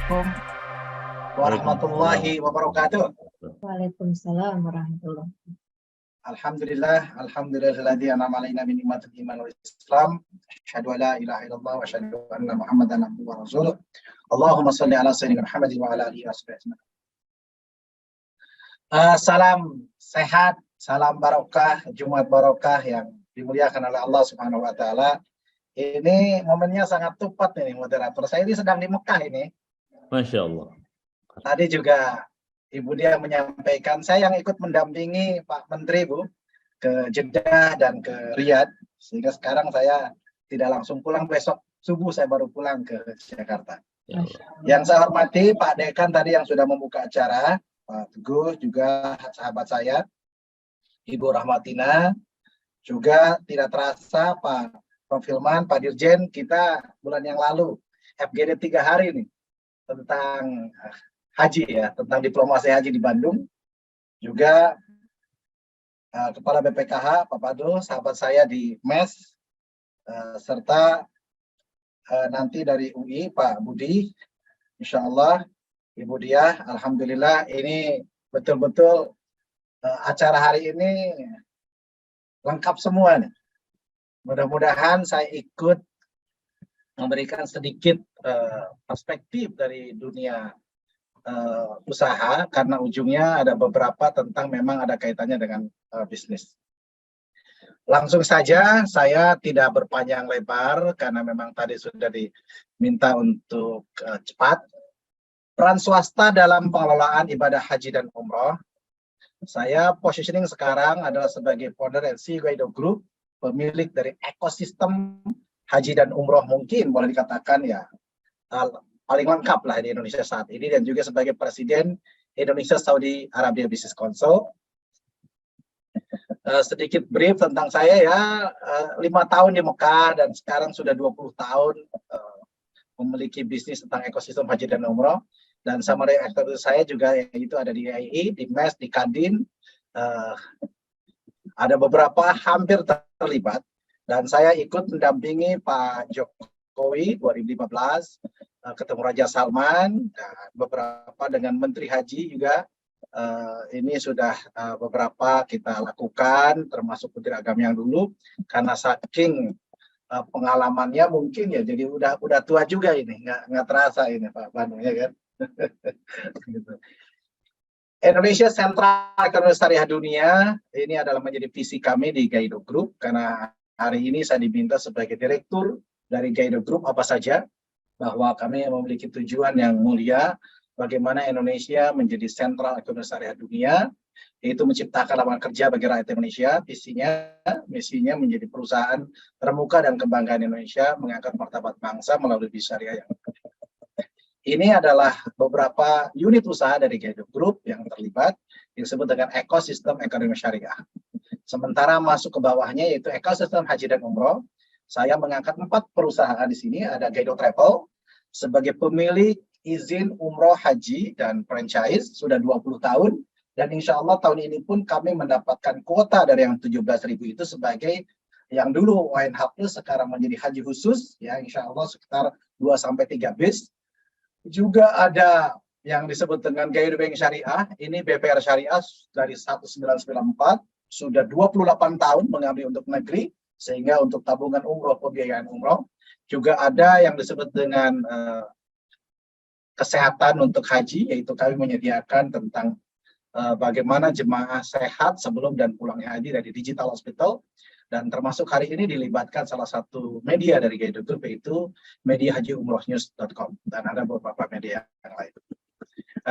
Assalamualaikum Waalaikumsalam. warahmatullahi wabarakatuh. Waalaikumsalam warahmatullahi wabarakatuh. Alhamdulillahilladzi an'ama 'alaina min ni'matil iman wal Islam. Asyhadu an la ilaha illallah wa asyhadu anna Muhammadan abduhu wa rasuluh. Allahumma shalli ala sayyidina Muhammadin wa ala alihi wasallam. Salam sehat, salam barokah, Jumat barokah yang dimuliakan oleh Allah Subhanahu wa taala. Ini momennya sangat tepat nih moderator. Saya ini sedang di Mekah ini. Masya Allah. Tadi juga Ibu Dia menyampaikan, saya yang ikut mendampingi Pak Menteri, Bu, ke Jeddah dan ke Riyadh, sehingga sekarang saya tidak langsung pulang, besok subuh saya baru pulang ke Jakarta. Ya Yang saya hormati Pak Dekan tadi yang sudah membuka acara, Pak Teguh, juga sahabat saya, Ibu Rahmatina, juga tidak terasa Pak Profilman, Pak Dirjen, kita bulan yang lalu, FGD 3 hari nih, tentang haji ya, tentang diplomasi haji di Bandung. Juga Kepala BPKH, Pak Pado, sahabat saya di MES, serta nanti dari UI, Pak Budi, Insya Allah, Ibu Diah, Alhamdulillah ini betul-betul acara hari ini lengkap semua nih. Mudah-mudahan saya ikut memberikan sedikit perspektif dari dunia usaha, karena ujungnya ada beberapa tentang memang ada kaitannya dengan bisnis. Langsung saja, saya tidak berpanjang lebar karena memang tadi sudah diminta untuk cepat. Peran swasta dalam pengelolaan ibadah haji dan umroh. Saya positioning sekarang adalah sebagai founder and CEO Gaido Group, pemilik dari ekosistem haji dan umroh, mungkin boleh dikatakan ya paling lengkap lah di Indonesia saat ini, dan juga sebagai Presiden Indonesia Saudi Arabia Business Council. Sedikit brief tentang saya ya, 5 tahun di Mekah dan sekarang sudah 20 tahun memiliki bisnis tentang ekosistem haji dan umroh. Dan summary activity saya juga yaitu ada di IAI, di MES, di Kadin, ada beberapa hampir terlibat, dan saya ikut mendampingi Pak Jokowi 2015, ketemu Raja Salman, dan beberapa dengan Menteri Haji juga. Ini sudah beberapa kita lakukan, termasuk Menteri Agama yang dulu, karena saking pengalamannya mungkin ya, jadi udah tua juga ini, nggak terasa ini Pak Banu ya kan. Gitu. Indonesia Sentral Ekonomi Syariah Dunia, ini adalah menjadi visi kami di Gaido Group, karena hari ini saya diminta sebagai direktur dari Gaido Group apa saja, bahwa kami memiliki tujuan yang mulia, bagaimana Indonesia menjadi sentral ekonomi syariah dunia, yaitu menciptakan lapangan kerja bagi rakyat Indonesia. Misinya menjadi perusahaan termuka dan kebanggaan Indonesia, mengangkat martabat bangsa melalui bisnis syariah yang ini adalah beberapa unit usaha dari Gaido Group yang terlibat, disebut dengan ekosistem ekonomi syariah. Sementara masuk ke bawahnya yaitu ekosistem haji dan umroh, saya mengangkat 4 perusahaan di sini. Ada Gaido Travel sebagai pemilik izin umroh haji dan franchise sudah 20 tahun, dan insya Allah tahun ini pun kami mendapatkan kuota dari yang 17.000 itu sebagai yang dulu ONH Plus sekarang menjadi haji khusus ya, insya Allah sekitar 2-3 bis. Juga ada yang disebut dengan Gaido Bank Syariah, ini BPR Syariah dari 1994, sudah 28 tahun mengabdi untuk negeri, sehingga untuk tabungan umroh, pembiayaan umroh. Juga ada yang disebut dengan kesehatan untuk haji, yaitu kami menyediakan tentang bagaimana jemaah sehat sebelum dan pulangnya haji dari digital hospital. Dan termasuk hari ini dilibatkan salah satu media dari Gaido Group, yaitu media hajiumrohnews.com, dan ada beberapa media yang lain.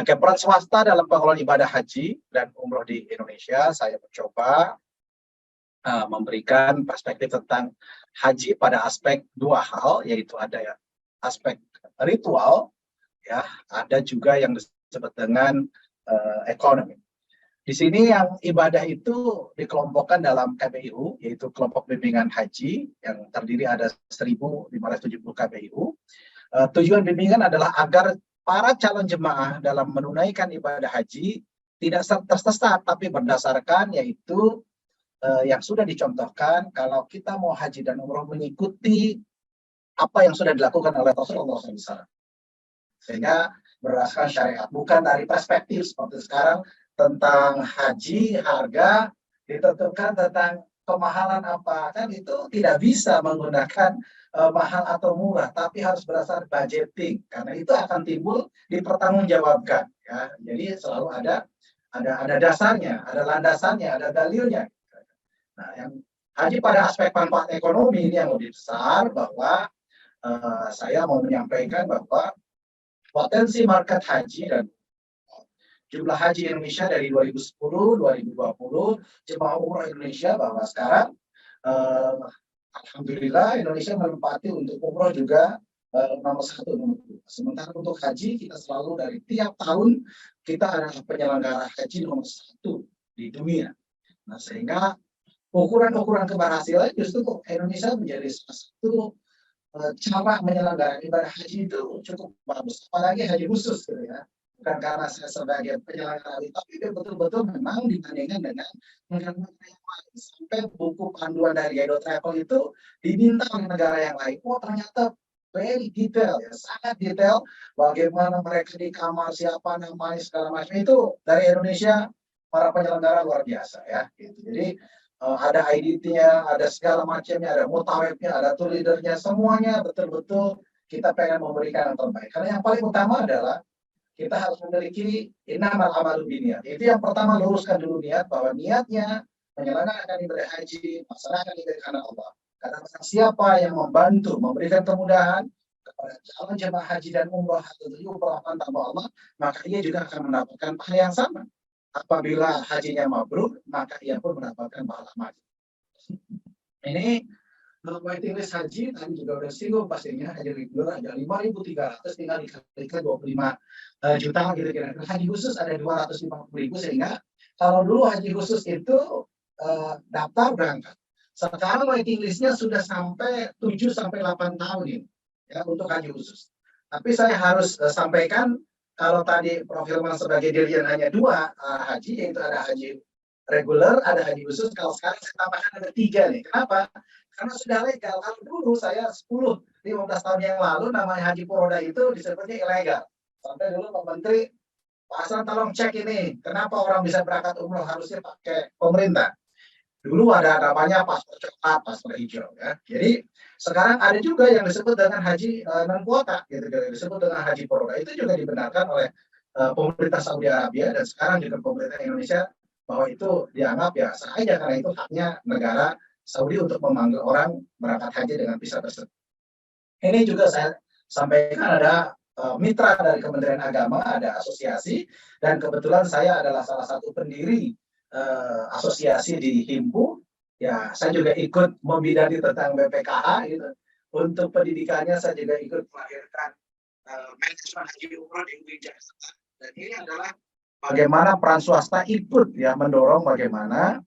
Peran swasta dalam pengelolaan ibadah haji dan umroh di Indonesia, saya mencoba memberikan perspektif tentang haji pada aspek 2 hal, yaitu ada ya aspek ritual, ya, ada juga yang disebut dengan ekonomi. Di sini yang ibadah itu dikelompokkan dalam KBIU, yaitu kelompok bimbingan haji yang terdiri ada 1.570 KBIU. Tujuan bimbingan adalah agar para calon jemaah dalam menunaikan ibadah haji tidak tersesat, tapi berdasarkan yaitu yang sudah dicontohkan kalau kita mau haji dan umroh mengikuti apa yang sudah dilakukan oleh Rasulullah SAW. Sehingga berdasarkan syariat, bukan dari perspektif seperti sekarang tentang haji, harga ditentukan tentang kemahalan apa, kan itu tidak bisa menggunakan mahal atau murah, tapi harus berdasar budgeting, karena itu akan timbul dipertanggungjawabkan ya. Jadi selalu ada dasarnya, ada landasannya, ada dalilnya. Nah, yang haji pada aspek manfaat ekonomi ini yang lebih besar, bahwa saya mau menyampaikan bahwa potensi market haji dan jumlah haji Indonesia dari 2010, 2020, jemaah umroh Indonesia, bahwa sekarang alhamdulillah Indonesia menempati untuk umroh juga nomor 1, nomor 2. Sementara untuk haji kita selalu dari tiap tahun kita adalah penyelenggara haji nomor 1 di dunia. Nah, sehingga ukuran-ukuran keberhasilan justru Indonesia menjadi salah satu cara menyelenggarkan ibadah haji itu cukup bagus, apalagi haji khusus gitu ya. Bukan karena saya sebagai penyelenggara, tapi betul-betul memang dibandingkan dengan negara-negara yang lain. Sampai buku panduan dari Guide Travel itu diminta oleh negara yang lain. Oh, ternyata very detail ya, sangat detail bagaimana mereka di kamar, siapa namanya, segala macam itu dari Indonesia para penyelenggara luar biasa ya. Gitu. Jadi ada IDT-nya, ada segala macamnya, ada mutawebnya, ada tour leader-nya, semuanya betul-betul kita pengen memberikan yang terbaik. Karena yang paling utama adalah kita harus memiliki innamal amalu binniyat. Itu yang pertama, luruskan dulu niat, bahwa niatnya menyelenggarakan ibadah haji, melaksanakan ibadah karena Allah. Karena siapa yang membantu, memberikan kemudahan kepada calon jemaah haji dan umroh atau umroh tanpa Allah, maka ia juga akan mendapatkan pahala yang sama. Apabila hajinya mabrur, maka ia pun mendapatkan pahala mati. Ini waiting list haji tadi juga udah singgung, pastinya haji reguler ada 5.300, tinggal dikalikan 25 juta gitu kira-kira. Haji khusus ada 250.000, sehingga kalau dulu haji khusus itu daftar berangkat. Sekarang waiting listnya sudah sampai 7-8 tahun ini ya untuk haji khusus. Tapi saya harus sampaikan, kalau tadi Prof. Hilman sebagai dirjen hanya 2 haji, yaitu ada haji reguler, ada haji khusus. Kalau sekarang saya tambahkan ada 3 nih. Kenapa? Karena sudah legal. Kalau dulu saya 10-15 tahun yang lalu namanya haji furoda itu disebutnya ilegal. Sampai dulu Pak Menteri, Pak Hasan tolong cek ini, kenapa orang bisa berangkat umroh harusnya pakai pemerintah. Dulu ada namanya paspor coklat, paspor hijau ya. Jadi sekarang ada juga yang disebut dengan haji non kuota gitu, disebut dengan haji furoda. Itu juga dibenarkan oleh pemerintah Saudi Arabia, dan sekarang juga pemerintah Indonesia, bahwa itu dianggap ya sah aja, karena itu haknya negara Saudi untuk memanggil orang berangkat haji dengan visa tersebut. Ini juga saya sampaikan, ada mitra dari Kementerian Agama, ada asosiasi, dan kebetulan saya adalah salah satu pendiri asosiasi di Himpu. Ya, saya juga ikut membidani tentang BPKH gitu. Untuk pendidikannya saya juga ikut melahirkan manajemen haji umroh di UIN Jakarta. Dan ini adalah bagaimana peran swasta ikut ya mendorong bagaimana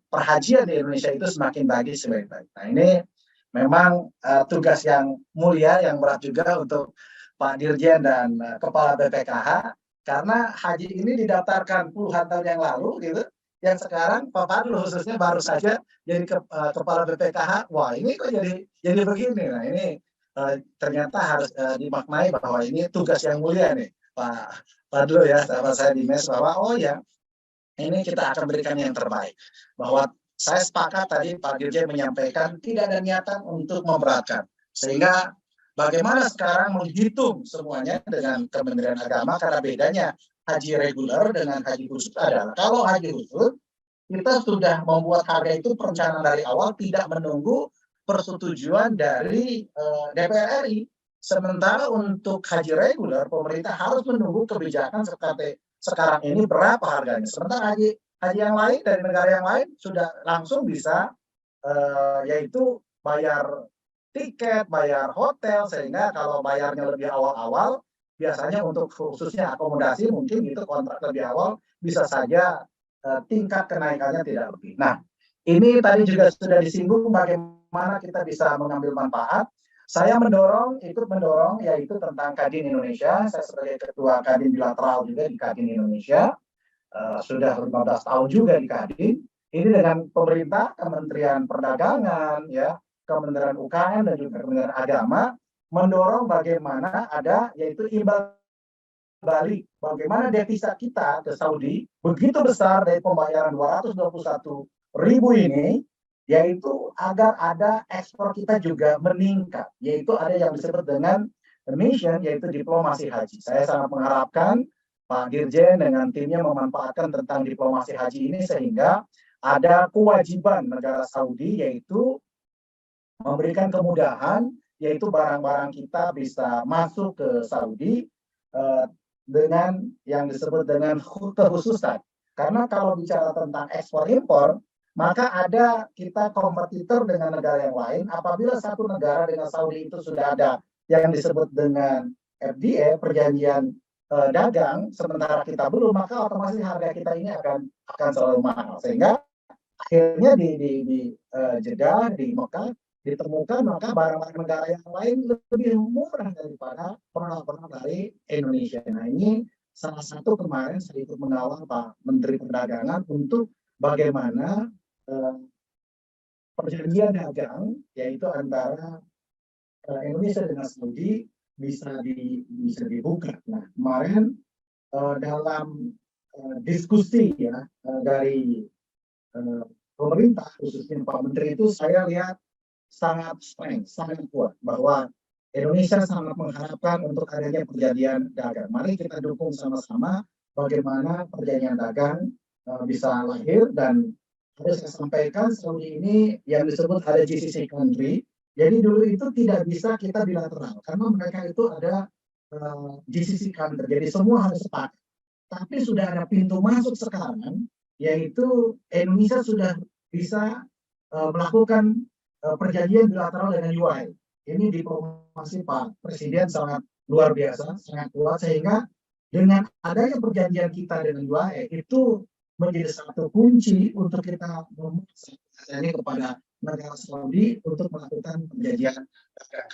perhajian di Indonesia itu semakin baik sebaik-baik. Nah, ini memang tugas yang mulia, yang berat juga untuk Pak Dirjen dan Kepala BPKH, karena haji ini didaftarkan puluhan tahun yang lalu gitu, yang sekarang Pak Fadlu khususnya baru saja jadi Kepala BPKH. Wah, ini kok jadi begini. Nah, ini ternyata harus dimaknai bahwa ini tugas yang mulia nih Pak Fadlu ya, sama saya di MES, bahwa oh ya, ini kita akan berikan yang terbaik. Bahwa saya sepakat tadi Pak Dirjen menyampaikan tidak ada niatan untuk memberatkan. Sehingga bagaimana sekarang menghitung semuanya dengan Kementerian Agama, karena bedanya haji reguler dengan haji khusus adalah, kalau haji khusus kita sudah membuat harga itu perencanaan dari awal, tidak menunggu persetujuan dari DPR RI. Sementara untuk haji reguler, pemerintah harus menunggu kebijakan sekarang ini berapa harganya. Sementara haji yang lain dari negara yang lain sudah langsung bisa yaitu bayar tiket, bayar hotel, sehingga kalau bayarnya lebih awal-awal, biasanya untuk khususnya akomodasi mungkin itu kontrak lebih awal, bisa saja tingkat kenaikannya tidak lebih. Nah, ini tadi juga sudah disinggung bagaimana kita bisa mengambil manfaat. Saya ikut mendorong yaitu tentang Kadin Indonesia. Saya sebagai ketua Kadin bilateral juga di Kadin Indonesia. Sudah 15 tahun juga di Kadin. Ini dengan pemerintah, Kementerian Perdagangan, ya, Kementerian UKM dan juga Kementerian Agama, mendorong bagaimana ada yaitu imbal balik bagaimana devisa kita ke Saudi begitu besar dari pembayaran 221.000 ini, yaitu agar ada ekspor kita juga meningkat, yaitu ada yang disebut dengan mission, yaitu diplomasi haji. Saya sangat mengharapkan Pak Dirjen dengan timnya memanfaatkan tentang diplomasi haji ini sehingga ada kewajiban negara Saudi yaitu memberikan kemudahan, yaitu barang-barang kita bisa masuk ke Saudi dengan yang disebut dengan kekhususan. Karena kalau bicara tentang ekspor impor, maka ada kita kompetitor dengan negara yang lain. Apabila satu negara dengan Saudi itu sudah ada yang disebut dengan FTA, perjanjian dagang, sementara kita belum, maka otomatis harga kita ini akan selalu mahal. Sehingga akhirnya di Jeddah, di Mekah ditemukan maka barang-barang negara yang lain lebih murah daripada produk-produk dari Indonesia. Nah, ini salah satu kemarin saya ikut mengawal Pak Menteri Perdagangan untuk bagaimana perjanjian dagang yaitu antara Indonesia dengan Saudi bisa dibuka. Nah, kemarin dalam diskusi ya dari pemerintah khususnya Pak Menteri itu saya lihat sangat kuat bahwa Indonesia sangat mengharapkan untuk adanya perjanjian dagang. Mari kita dukung sama-sama bagaimana perjanjian dagang bisa lahir. Dan harus saya sampaikan Saudi ini yang disebut ada GCC country. Jadi dulu itu tidak bisa kita bilateral karena mereka itu ada GCC country. Jadi semua harus sepakat. Tapi sudah ada pintu masuk sekarang, yaitu Indonesia sudah bisa melakukan perjanjian bilateral dengan UI. Ini diplomasi Pak Presiden sangat luar biasa, sangat kuat, sehingga dengan adanya perjanjian kita dengan UI itu menjadi satu kunci untuk kita memaksa kepada negara Saudi untuk melakukan perjanjian dagang.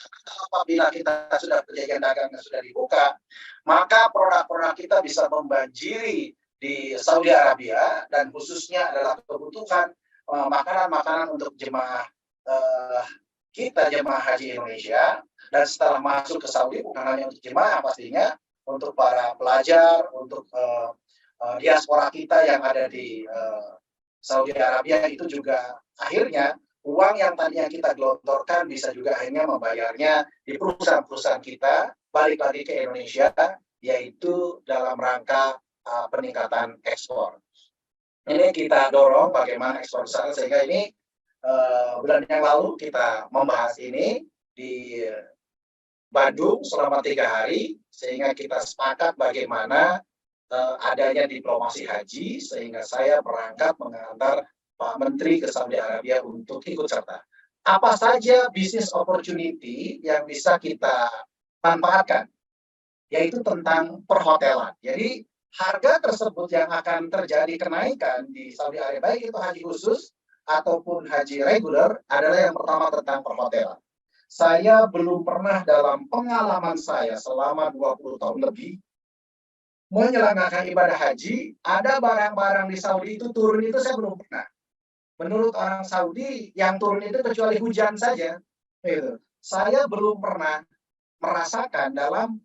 Apabila kita sudah perjanjian dagang sudah dibuka, maka produk-produk kita bisa membanjiri di Saudi Arabia, dan khususnya adalah kebutuhan makanan-makanan untuk jemaah kita, jemaah haji Indonesia. Dan setelah masuk ke Saudi bukan hanya untuk jemaah, pastinya untuk para pelajar, untuk diaspora kita yang ada di Saudi Arabia, itu juga akhirnya uang yang tadinya kita gelontorkan bisa juga akhirnya membayarnya di perusahaan-perusahaan kita balik lagi ke Indonesia, yaitu dalam rangka peningkatan ekspor. Ini kita dorong bagaimana ekspor besar, sehingga ini bulan yang lalu kita membahas ini di Bandung selama 3 hari, sehingga kita sepakat bagaimana adanya diplomasi haji, sehingga saya berangkat mengantar Pak Menteri ke Saudi Arabia untuk ikut serta. Apa saja bisnis opportunity yang bisa kita manfaatkan, yaitu tentang perhotelan. Jadi harga tersebut yang akan terjadi kenaikan di Saudi Arabia, baik itu haji khusus ataupun haji reguler, adalah yang pertama tentang perhotelan. Saya belum pernah dalam pengalaman saya selama 20 tahun lebih menyelenggarakan ibadah haji, ada barang-barang di Saudi itu turun itu saya belum pernah. Menurut orang Saudi yang turun itu kecuali hujan saja. Gitu. Saya belum pernah merasakan dalam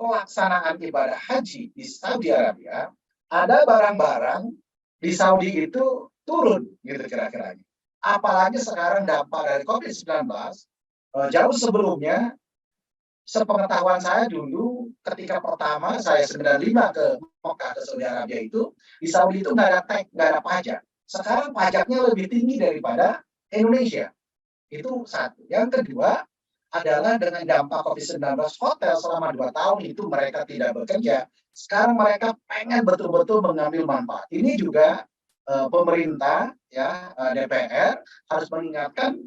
pelaksanaan ibadah haji di Saudi Arabia ada barang-barang di Saudi itu turun gitu kira-kira. Apalagi sekarang dampak dari COVID-19, jauh sebelumnya, sepengetahuan saya dulu ketika pertama saya 95 ke Mekah ke Saudi Arabia itu, di Saudi itu nggak ada tax, nggak ada pajak. Sekarang pajaknya lebih tinggi daripada Indonesia. Itu satu. Yang kedua adalah dengan dampak COVID-19, hotel selama 2 tahun itu mereka tidak bekerja. Sekarang mereka pengen betul-betul mengambil manfaat. Ini juga pemerintah ya DPR harus mengingatkan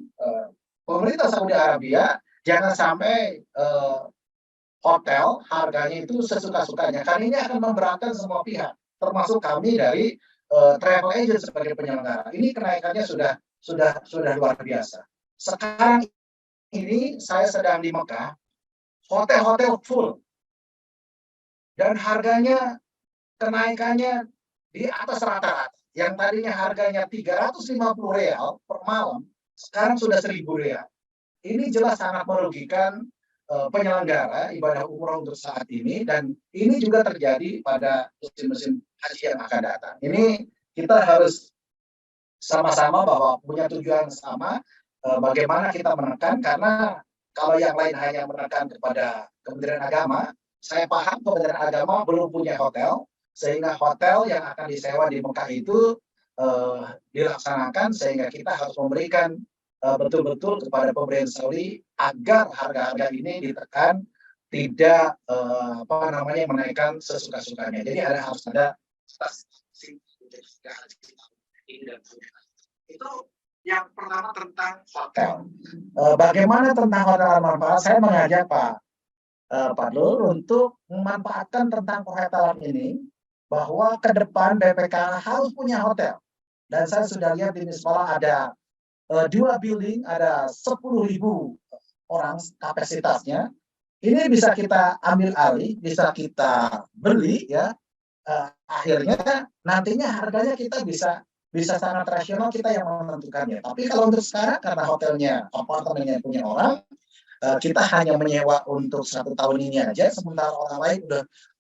pemerintah Saudi Arabia jangan sampai hotel harganya itu sesuka-sukanya, karena ini akan memberatkan semua pihak, termasuk kami dari travel agent sebagai penyelenggara. Ini kenaikannya sudah luar biasa. Sekarang ini saya sedang di Mekah, hotel-hotel full, dan harganya kenaikannya di atas rata-rata. Yang tadinya harganya 350 real per malam, sekarang sudah 1.000 real. Ini jelas sangat merugikan penyelenggara ibadah umroh untuk saat ini, dan ini juga terjadi pada musim-musim haji yang akan datang. Ini kita harus sama-sama bahwa punya tujuan sama, bagaimana kita menekan, karena kalau yang lain hanya menekan kepada Kementerian Agama, saya paham Kementerian Agama belum punya hotel, sehingga hotel yang akan disewa di Mekah itu dilaksanakan, sehingga kita harus memberikan betul-betul kepada pemerintah Saudi agar harga-harga ini ditekan, tidak menaikkan sesuka-sukanya. Jadi harus ada itu yang pertama tentang hotel. Bagaimana tentang hotel manfaat? Saya mengajak Pak Dul untuk memanfaatkan tentang perhotelan ini, bahwa ke depan BPKH harus punya hotel. Dan saya sudah lihat di Misbala ada 2 building, ada 10.000 orang kapasitasnya. Ini bisa kita ambil alih, bisa kita beli, ya. Akhirnya nantinya harganya kita bisa sangat rasional, kita yang menentukannya. Tapi kalau untuk sekarang, karena hotelnya, apartemennya punya orang, kita hanya menyewa untuk 1 tahun ini aja, sementara orang lain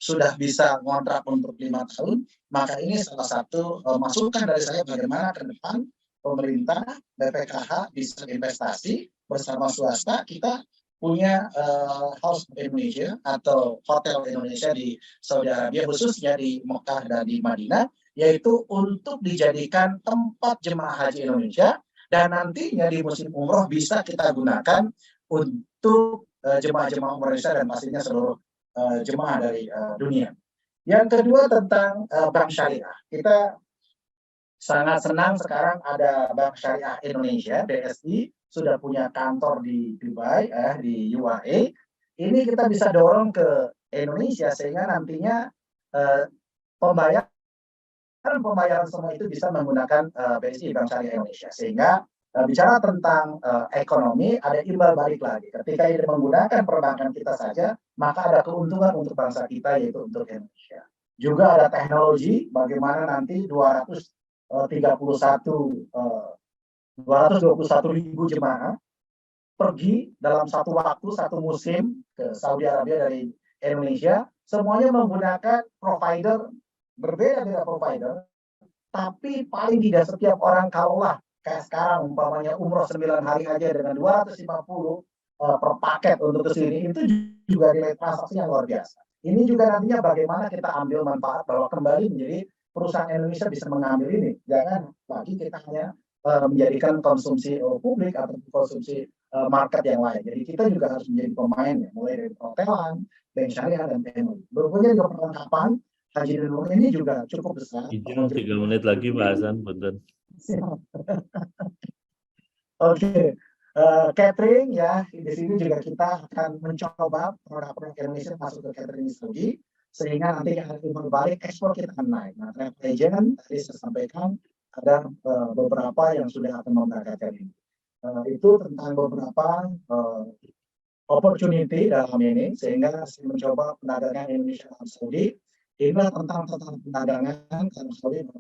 sudah bisa ngontrak untuk 5 tahun. Maka ini salah satu masukan dari saya, bagaimana ke depan pemerintah BPKH bisa investasi bersama swasta. Kita punya House of Indonesia atau Hotel Indonesia di Saudi Arabia, khususnya di Mekah dan di Madinah, yaitu untuk dijadikan tempat jemaah haji Indonesia, dan nantinya di musim umroh bisa kita gunakan untuk jemaah-jemaah umroh Indonesia dan pastinya seluruh jemaah dari dunia. Yang kedua tentang Bank Syariah. Kita sangat senang sekarang ada Bank Syariah Indonesia, BSI, sudah punya kantor di Dubai, di UAE. Ini kita bisa dorong ke Indonesia, sehingga nantinya pembayaran semua itu bisa menggunakan BSI, Bank Syariah Indonesia. Sehingga bicara tentang ekonomi, ada imbal balik lagi. Ketika ini menggunakan perbankan kita saja, maka ada keuntungan untuk bangsa kita, yaitu untuk Indonesia. Juga ada teknologi, bagaimana nanti 221.000 jemaah pergi dalam satu waktu, satu musim ke Saudi Arabia dari Indonesia, semuanya menggunakan provider, berbeda-beda provider, tapi paling tidak setiap orang, kalaulah kayak sekarang umpamanya umroh 9 hari aja dengan 250 per paket untuk kesini, itu juga nilai transaksi yang luar biasa. Ini juga nantinya bagaimana kita ambil manfaat, bahwa kembali menjadi perusahaan Indonesia bisa mengambil ini. Jangan lagi kita hanya menjadikan konsumsi publik atau konsumsi market yang lain. Jadi kita juga harus menjadi pemain, ya, mulai dari perhotelan, bank syariah, dan teknologi. Berikutnya juga perlengkapan haji dan umroh ini juga cukup besar. Izin 3 menit lagi Pak Hasan, punten. Oke. Catering, ya, di sini juga kita akan mencoba produk-produk Indonesia masuk ke catering Saudi, sehingga nanti akan berbalik ekspor kita akan naik. Nah, travel agent tadi saya sampaikan ada beberapa yang sudah akan memberangkatkan ini. Itu tentang beberapa opportunity dalam ini, sehingga saya mencoba perdagangan Indonesia dan Saudi. Inilah tentang perdagangan karena Saudi ada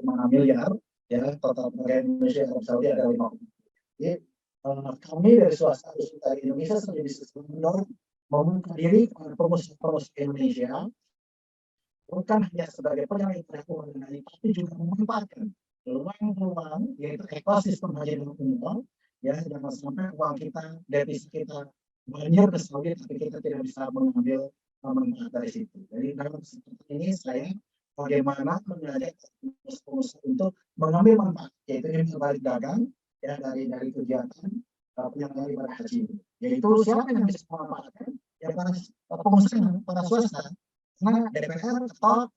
4,6 miliar, ya, total perdagangan Indonesia dan Saudi ada 50 miliar. Jadi kami dari swasta dari Indonesia sebagai bisnis mendorong membuka diri kepada promosi Indonesia, bukan hanya sebagai penyalur mengenai, tapi juga memanfaatkan peluang-peluang, yaitu ekosistem haji dan umroh, ya. Jangan sampai uang kita, devisa kita banyak ke Saudi, tapi kita tidak bisa mengambil manfaat dari situ. Jadi dalam kesempatan ini saya bagaimana mengajak pengusaha untuk mengambil manfaat, yaitu imbal balik dagang, ya, dari kegiatan penyelenggaraan ibadah haji ini. Yaitu siapa yang bisa memanfaatkan, ya, para pengusaha, para swasta. Karena DPR atau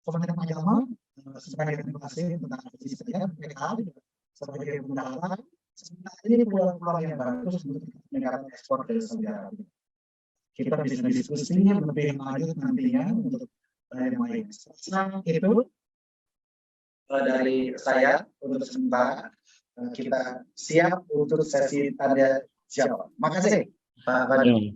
Kementerian Agama sebagai regulasi tentang haji saya, BPKH sebagai bendahara, sebenarnya ini peluang-peluang yang bagus untuk negara ekspor dari Saudi Arabia. Kita bisa diskusinya lebih lanjut nantinya untuk yang lain. Itu dari saya untuk sementara. Kita siap untuk sesi tanya jawab. Makasih Pak Fadil.